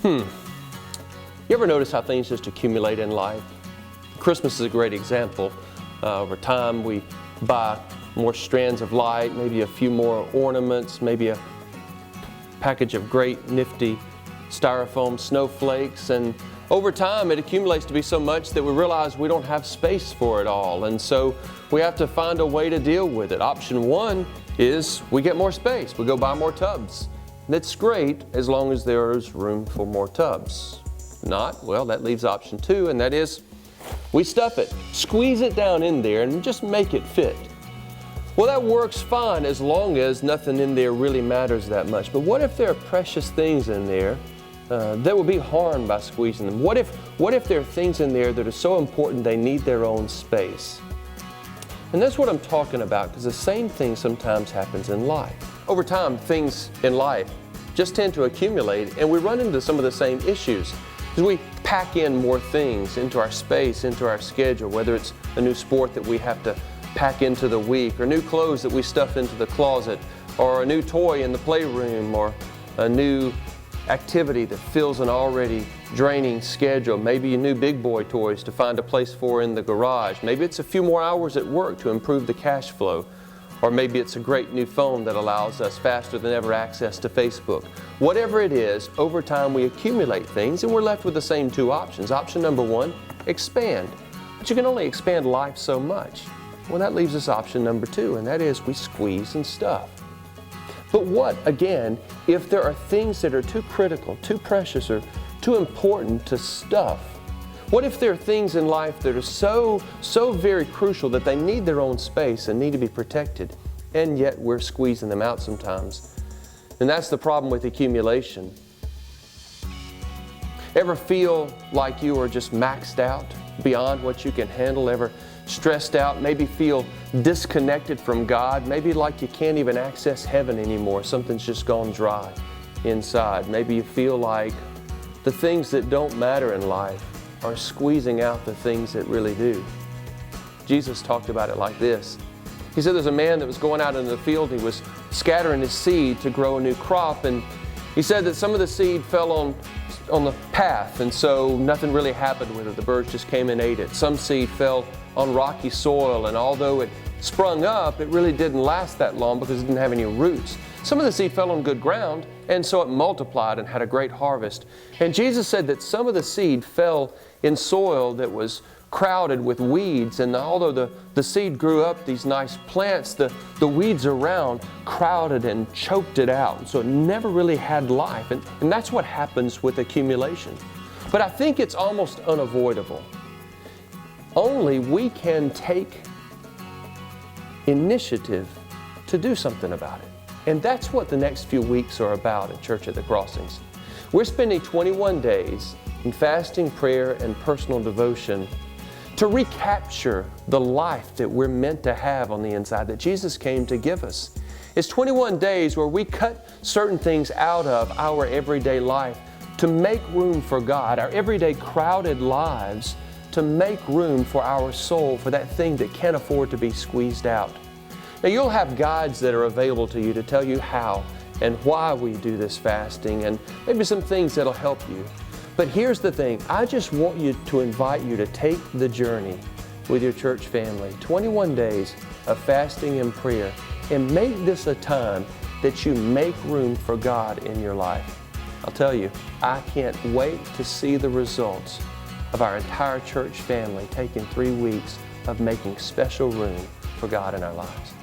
You ever notice how things just accumulate in life? Christmas is a great example. Over time, we buy more strands of light, maybe a few more ornaments, maybe a package of great nifty styrofoam snowflakes, and over time it accumulates to be so much that we realize we don't have space for it all, and so we have to find a way to deal with it. Option one is we get more space. We go buy more tubs. That's great as long as there's room for more tubs. Not, well, that leaves option two, and that is we stuff it, squeeze it down in there and just make it fit. Well, that works fine as long as nothing in there really matters that much. But what if there are precious things in there that will be harmed by squeezing them? What if there are things in there that are so important they need their own space? And that's what I'm talking about, because the same thing sometimes happens in life. Over time, things in life just tend to accumulate, and we run into some of the same issues. Because we pack in more things into our space, into our schedule, whether it's a new sport that we have to pack into the week, or new clothes that we stuff into the closet, or a new toy in the playroom, or a new activity that fills an already draining schedule. Maybe new big boy toys to find a place for in the garage. Maybe it's a few more hours at work to improve the cash flow. Or maybe it's a great new phone that allows us faster than ever access to Facebook. Whatever it is, over time we accumulate things and we're left with the same two options. Option number one, expand. But you can only expand life so much. Well, that leaves us option number two, and that is we squeeze and stuff. But what, again, if there are things that are too critical, too precious, or too important to stuff? What if there are things in life that are so very crucial that they need their own space and need to be protected, and yet we're squeezing them out sometimes? And that's the problem with accumulation. Ever feel like you are just maxed out beyond what you can handle? Ever stressed out? Maybe feel disconnected from God? Maybe like you can't even access heaven anymore. Something's just gone dry inside. Maybe you feel like the things that don't matter in life are squeezing out the things that really do. Jesus talked about it like this. He said there's a man that was going out into the field. He was scattering his seed to grow a new crop, and he said that some of the seed fell on the path, and so nothing really happened with it. The birds just came and ate it. Some seed fell on rocky soil, and although it sprung up, it really didn't last that long because it didn't have any roots. Some of the seed fell on good ground, and so it multiplied and had a great harvest. And Jesus said that some of the seed fell in soil that was crowded with weeds, and although the seed grew up these nice plants, the weeds around crowded and choked it out, and so it never really had life. And that's what happens with accumulation. But I think it's almost unavoidable. Only we can take initiative to do something about it. And that's what the next few weeks are about at Church at the Crossings. We're spending 21 days in fasting, prayer, and personal devotion to recapture the life that we're meant to have on the inside, that Jesus came to give us. It's 21 days where we cut certain things out of our everyday life to make room for God, our everyday crowded lives, to make room for our soul, for that thing that can't afford to be squeezed out. Now, you'll have guides that are available to you to tell you how and why we do this fasting, and maybe some things that'll help you. But here's the thing, I just want to invite you to take the journey with your church family, 21 days of fasting and prayer, and make this a time that you make room for God in your life. I'll tell you, I can't wait to see the results of our entire church family taking 3 weeks of making special room for God in our lives.